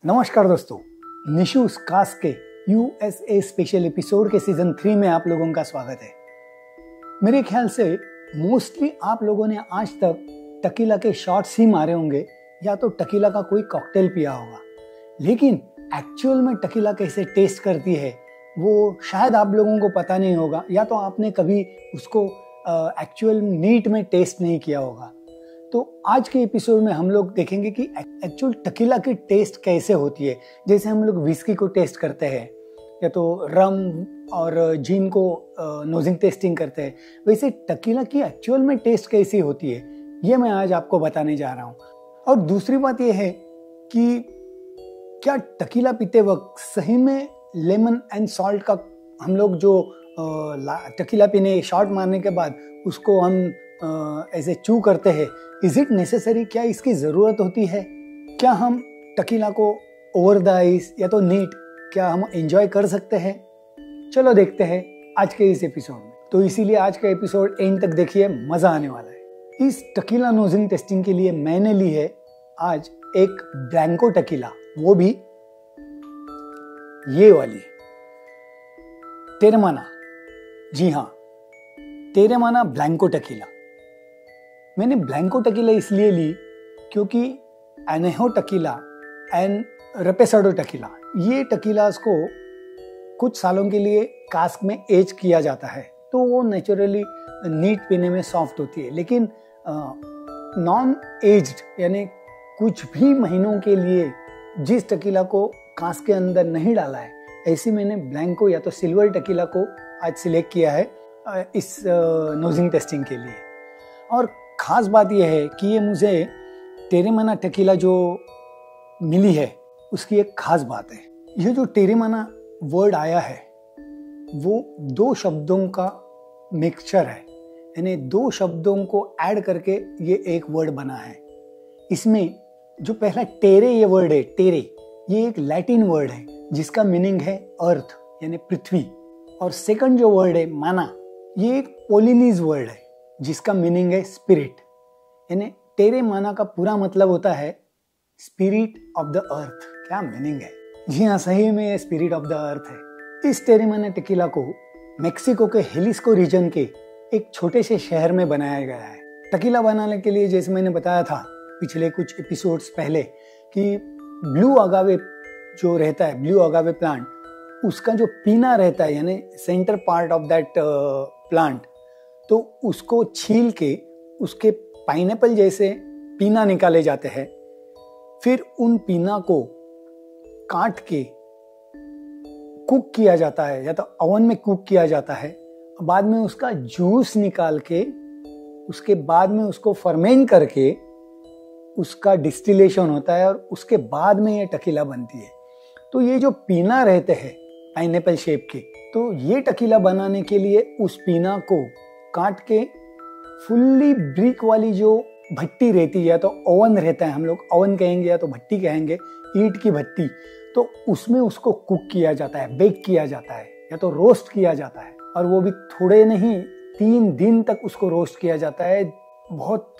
नमस्कार दोस्तों, निशूस कास्ट के यूएसए स्पेशल एपिसोड के सीजन 3 में आप लोगों का स्वागत है। मेरे ख्याल से मोस्टली आप लोगों ने आज तक टकीला के शॉट्स ही मारे होंगे या तो टकीला का कोई कॉकटेल पिया होगा, लेकिन एक्चुअल में टकीला कैसे टेस्ट करती है वो शायद आप लोगों को पता नहीं होगा, या तो आपने कभी उसको एक्चुअल नीट में टेस्ट नहीं किया होगा। तो आज के एपिसोड में हम लोग देखेंगे कि एक्चुअल टकीला की टेस्ट कैसे होती है। जैसे हम लोग विस्की को टेस्ट करते हैं या तो रम और जीन को नोजिंग टेस्टिंग करते हैं, वैसे टकीला की एक्चुअल में टेस्ट कैसी होती है ये मैं आज आपको बताने जा रहा हूँ। और दूसरी बात यह है कि क्या टकीला पीते वक्त सही में लेमन एंड सॉल्ट का हम लोग जो टकीला पीने शॉट मारने के बाद उसको हम ऐसे चू करते हैं, इज इट नेसेसरी? क्या इसकी ज़रूरत होती है? क्या हम टकीला को ओवर द आइस या तो नीट क्या हम एंजॉय कर सकते हैं? चलो देखते हैं आज के इस एपिसोड में। तो इसीलिए आज का एपिसोड एंड तक देखिए, मज़ा आने वाला है। इस टकीला नोजिंग टेस्टिंग के लिए मैंने ली है आज एक ब्लैंको टकीला, वो भी ये वाली टेरेमाना। जी हाँ, टेरेमाना ब्लैंको टकीला। मैंने ब्लैंको टकीला इसलिए ली क्योंकि एनेहो टकीला एंड रेपेसाडो टकीला, ये टकीलास को कुछ सालों के लिए कास्क में एज किया जाता है, तो वो नेचुरली नीट पीने में सॉफ्ट होती है। लेकिन नॉन एज्ड यानी कुछ भी महीनों के लिए जिस टकीला को कास्क के अंदर नहीं डाला है, ऐसी मैंने ब्लैंको या तो सिल्वर टकीला को आज सिलेक्ट किया है इस नोजिंग टेस्टिंग के लिए। और ख़ास बात यह है कि ये मुझे टेरेमाना टकीला जो मिली है उसकी एक ख़ास बात है। ये जो टेरेमाना वर्ड आया है वो दो शब्दों का मिक्सचर है, यानी दो शब्दों को ऐड करके ये एक वर्ड बना है। इसमें जो पहला टेरे ये वर्ड है, टेरे ये एक लैटिन वर्ड है जिसका मीनिंग है अर्थ यानी पृथ्वी। और सेकंड जो वर्ड है माना, ये एक पोलिनीज वर्ड है जिसका मीनिंग है स्पिरिट, यानी टेरे माना का पूरा मतलब होता है स्पिरिट ऑफ द अर्थ। क्या मीनिंग है? जी हाँ, सही में ये स्पिरिट ऑफ द अर्थ है। इस टेरेमाना टकीला को मेक्सिको के हेलिस्को रीजन के एक छोटे से शहर में बनाया गया है। टकीला बनाने के लिए जैसे मैंने बताया था पिछले कुछ एपिसोड्स पहले कि ब्लू अगावे जो रहता है, ब्लू अगावे प्लांट, उसका जो पीना रहता है यानी centre part of that plant, तो उसको छील के उसके पाइनएप्पल जैसे पीना निकाले जाते हैं। फिर उन पीना को काट के कुक किया जाता है या तो ओवन में कुक किया जाता है। बाद में उसका जूस निकाल के उसके बाद में उसको फर्मेंट करके उसका डिस्टिलेशन होता है और उसके बाद में ये टकीला बनती है। तो ये जो पीना रहते हैं पाइनएप्पल शेप के, तो ये टकीला बनाने के लिए उस पीना को काट के फुल्ली ब्रिक वाली जो भट्टी रहती है या तो ओवन रहता है, हम लोग ओवन कहेंगे या तो भट्टी कहेंगे, ईंट की भट्टी, तो उसमें उसको कुक किया जाता है, बेक किया जाता है या तो रोस्ट किया जाता है। और वो भी थोड़े नहीं, 3 दिन तक उसको रोस्ट किया जाता है बहुत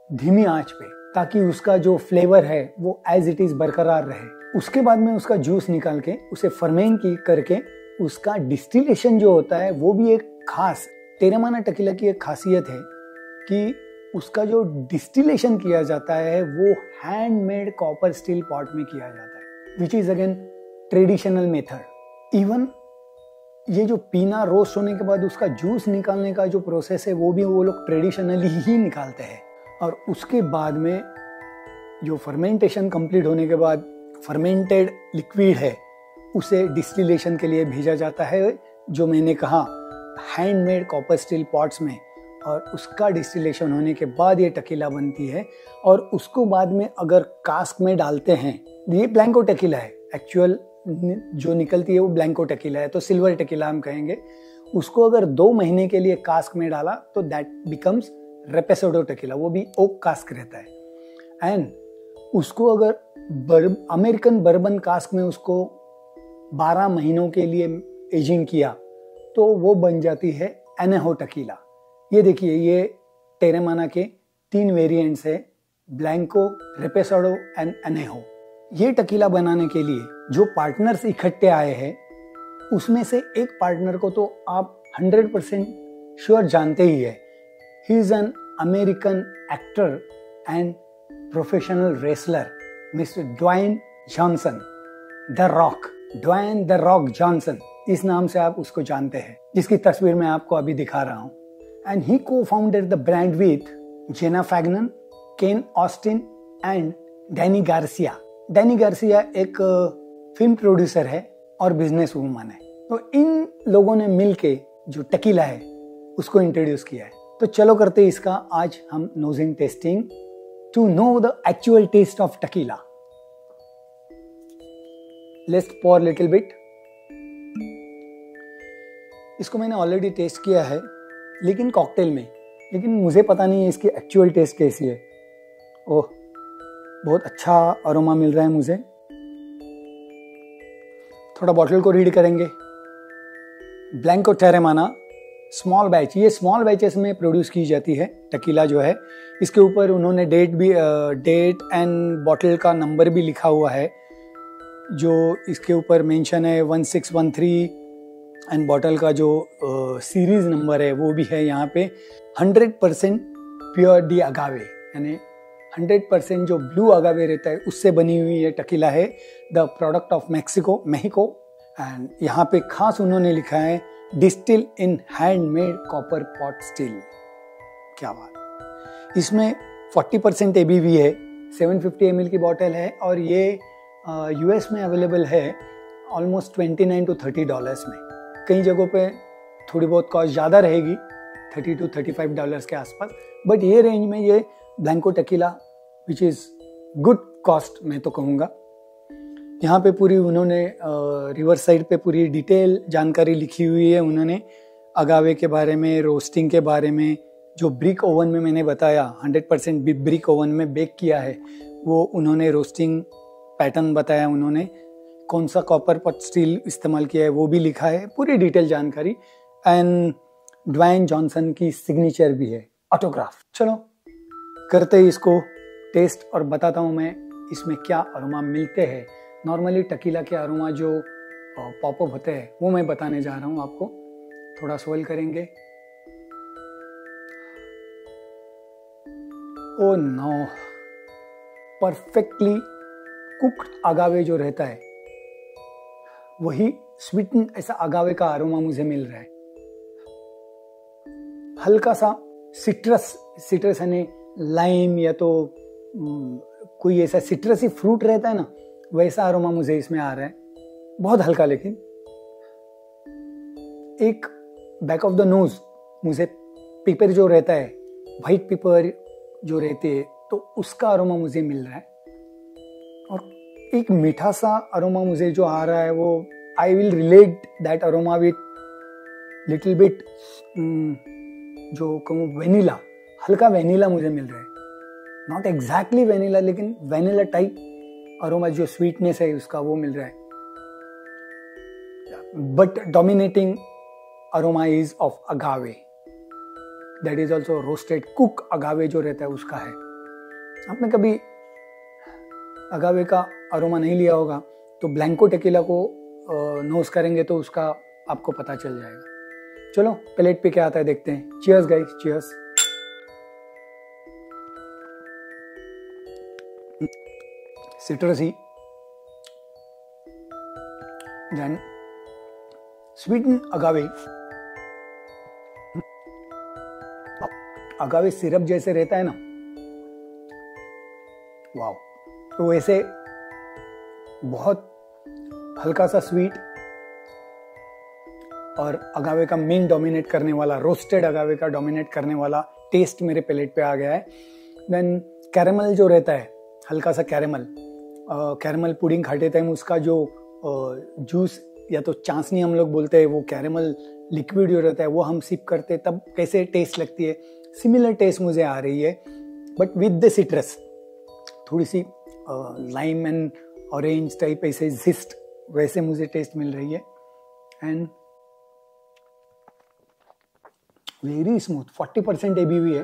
धीमी आंच पे, ताकि उसका जो फ्लेवर है वो एज इट इज बरकरार रहे। उसके बाद में उसका जूस निकाल के उसे फर्मेंट करके उसका डिस्टिलेशन जो होता है वो भी एक खास टेरेमाना टकीला की एक खासियत है कि उसका जो डिस्टिलेशन किया जाता है वो हैंडमेड कॉपर स्टील पॉट में किया जाता है, which is again traditional method. Even ये जो पीना रोस्ट होने के बाद उसका जूस निकालने का जो प्रोसेस है वो भी वो लोग ट्रेडिशनली ही निकालते हैं। और उसके बाद में जो फर्मेंटेशन कंप्लीट होने के बाद फर्मेंटेड लिक्विड है उसे डिस्टिलेशन के लिए भेजा जाता है, जो मैंने कहा हैंडमेड कॉपर स्टील पॉट्स में। और उसका डिस्टिलेशन होने के बाद ये टकीला बनती है। और उसको बाद में अगर कास्क में डालते हैं, ये ब्लैंको टकीला है, एक्चुअल जो निकलती है वो ब्लैंको टकीला है, तो सिल्वर टकीला हम कहेंगे। उसको अगर 2 महीने के लिए कास्क में डाला तो दैट बिकम्स रेपेसाडो टकीला, वो भी ओक कास्क रहता है। एंड उसको अगर अमेरिकन बर्बन कास्क में उसको 12 महीनों के लिए एजिंग किया तो वो बन जाती है एनेहो टकीला। ये देखिए, ये टेरेमाना के 3 वेरिएंट्स है, ब्लैंको, रेपेसाडो एंड एनेहो। ये टकीला बनाने के लिए जो पार्टनर्स इकट्ठे आए हैं उसमें से एक पार्टनर को तो आप 100% श्योर जानते ही है। He is an American actor and professional wrestler mister Dwayne Johnson, the rock. Dwayne the rock Johnson, इस नाम से आप उसको जानते हैं, जिसकी तस्वीर मैं आपको अभी दिखा रहा हूं। And he cofounded the brand with Jenna Fagnan, Ken Austin and Danny Garcia. Danny Garcia एक फिल्म प्रोड्यूसर है और बिजनेस वूमन है। तो इन लोगों ने मिलके जो टकीला है उसको इंट्रोड्यूस किया है। तो चलो करते इसका आज हम nosing tasting to know the actual taste of tequila. Let's pour little bit. इसको मैंने ऑलरेडी टेस्ट किया है लेकिन कॉकटेल में, लेकिन मुझे पता नहीं है इसकी एक्चुअल टेस्ट कैसी है। ओह, बहुत अच्छा अरोमा मिल रहा है मुझे। थोड़ा बॉटल को रीड करेंगे। ब्लैंको टेरेमाना स्मॉल बैच, ये स्मॉल बैचेस में प्रोड्यूस की जाती है टकीला जो है। इसके ऊपर उन्होंने डेट एंड बॉटल का नंबर भी लिखा हुआ है, जो इसके ऊपर मेंशन है 1613 एंड बॉटल का जो सीरीज नंबर है वो भी है यहाँ पे। 100% प्योर डी अगावे, यानी 100% जो ब्लू अगावे रहता है उससे बनी हुई ये टकीला है, the product of Mexico. And यहाँ पे खास उन्होंने लिखा है डिस्टिल इन हैंडमेड कॉपर पॉट स्टील। क्या बात। इसमें 40% ABV है, 750 ml की बॉटल है और ये यूएस में अवेलेबल है ऑलमोस्ट $29 to $30 में। कई जगहों पे थोड़ी बहुत कॉस्ट ज़्यादा रहेगी, $30 to $35 के आसपास, बट ये रेंज में ये blanco tequila which is good cost मैं तो कहूँगा। यहाँ पे पूरी उन्होंने रिवर्स साइड पे पूरी डिटेल जानकारी लिखी हुई है उन्होंने अगावे के बारे में, रोस्टिंग के बारे में। जो ब्रिक ओवन में मैंने बताया 100% ब्रिक ओवन में बेक किया है, वो उन्होंने रोस्टिंग पैटर्न बताया, उन्होंने कौन सा कॉपर पॉट स्टील इस्तेमाल किया है वो भी लिखा है, पूरी डिटेल जानकारी। एंड ड्वाइन जॉनसन की सिग्नेचर भी है, ऑटोग्राफ। चलो करते ही इसको टेस्ट और बताता हूँ मैं इसमें क्या अरोमा मिलते हैं। नॉर्मली टकीला के अरोमा जो पॉपअप होते हैं वो मैं बताने जा रहा हूँ आपको। थोड़ा स्वेल करेंगे। ओ नो, परफेक्टली कुक्ड अगावे जो रहता है वही स्वीटन ऐसा अगावे का अरोमा मुझे मिल रहा है। हल्का सा सिट्रस यानी लाइम या तो कोई ऐसा सिट्रसी फ्रूट रहता है ना, वैसा अरोमा मुझे इसमें आ रहा है, बहुत हल्का। लेकिन एक बैक ऑफ द नोज मुझे पेपर जो रहता है, व्हाइट पेपर जो रहते हैं, तो उसका अरोमा मुझे मिल रहा है। और एक मीठा सा अरोमा मुझे जो आ रहा है वो I will relate that aroma with little bit जो कहूँ वेनिला, हल्का वेनिला मुझे मिल रहा है। नॉट एग्जैक्टली वेनिला लेकिन वेनिला टाइप अरोमा जो स्वीटनेस है उसका वो मिल रहा है। But dominating aroma is of agave, that is also roasted cook agave जो रहता है उसका है। आपने कभी अगावे का अरोमा नहीं लिया होगा तो ब्लैंको टकीला को नोज करेंगे तो उसका आपको पता चल जाएगा। चलो प्लेट पे क्या आता है देखते हैं। Cheers guys, cheers. Citrusy then sweeten agave syrup जैसे रहता है ना, वाव। तो वैसे बहुत हल्का सा स्वीट और अगावे का मेन डोमिनेट करने वाला, रोस्टेड अगावे का डोमिनेट करने वाला टेस्ट मेरे पैलेट पे आ गया है। देन कैरेमल जो रहता है, हल्का सा कैरेमल पुडिंग खाते टाइम उसका जो जूस या तो चाशनी हम लोग बोलते हैं, वो कैरेमल लिक्विड जो रहता है वो हम सिप करते हैं तब कैसे टेस्ट लगती है, सिमिलर टेस्ट मुझे आ रही है। बट विद द सिट्रस, थोड़ी सी लाइम एंड ऑरेंज टाइप ऐसे जिस्ट वैसे मुझे टेस्ट मिल रही है। एंड वेरी स्मूथ, 40% ABV है।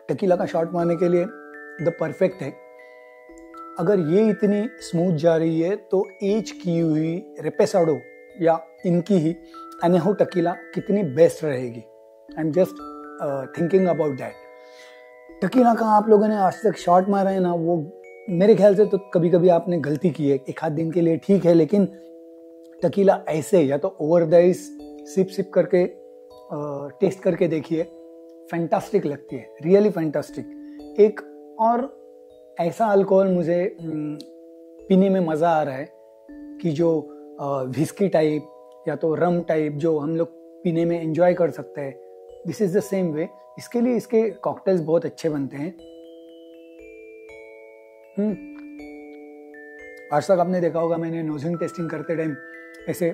टकीला का शॉट मारने के लिए द परफेक्ट है। अगर ये इतनी स्मूथ जा रही है तो एज की हुई रेपेसाडो या इनकी ही अनेहो टकीला कितनी बेस्ट रहेगी। I am just thinking about that. Tequila का आप लोगों ने आज तक शॉट मारा है ना, वो मेरे ख्याल से तो कभी कभी आपने गलती की है, एक आध दिन के लिए ठीक है, लेकिन टकीला ऐसे या तो over the ice sip sip करके टेस्ट करके देखिए, फैंटास्टिक लगती है, रियली फैंटास्टिक। एक और ऐसा अल्कोहल मुझे पीने में मज़ा आ रहा है कि जो विस्की टाइप या तो रम टाइप जो हम लोग पीने में एंजॉय कर सकते हैं, this is the same way. इसके लिए इसके कॉकटेल्स बहुत अच्छे बनते हैं। आज तक आपने देखा होगा मैंने नोजिंग टेस्टिंग करते टाइम ऐसे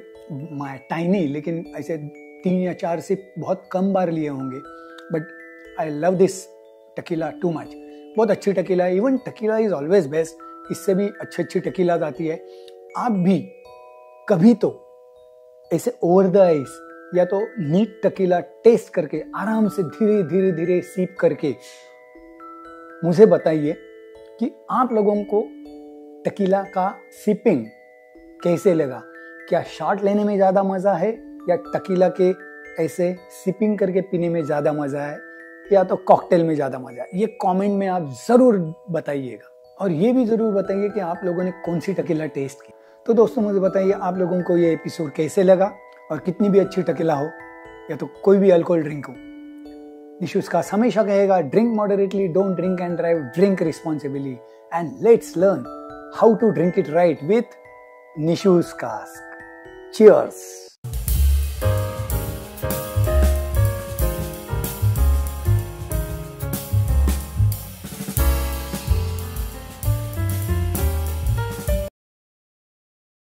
टाइनी लेकिन ऐसे 3 या 4 सिप बहुत कम बार लिए होंगे, but I love this tequila too much. बहुत अच्छी टकीला है, even tequila is always best. इससे भी अच्छी टकीला आती है। आप भी कभी तो ऐसे ओवर द आइस या तो नीट टकीला टेस्ट करके आराम से धीरे धीरे धीरे सीप करके मुझे बताइए कि आप लोगों को टकीला का सिपिंग कैसे लगा। क्या शॉट लेने में ज़्यादा मज़ा है या टकीला के ऐसे सिपिंग करके पीने में ज़्यादा मज़ा है या तो कॉकटेल में ज़्यादा मज़ा है। ये कमेंट में आप ज़रूर बताइएगा और ये भी ज़रूर बताइए कि आप लोगों ने कौन सी टकीला टेस्ट की। तो दोस्तों मुझे बताइए आप लोगों को ये एपिसोड कैसे लगा, और कितनी भी अच्छी टकीला हो या तो कोई भी अल्कोहल ड्रिंक हो, निशूज का हमेशा कहेगा drink moderately, don't drink and drive, drink responsibly and let's learn how to drink it right with निशूज कास्क। Cheers!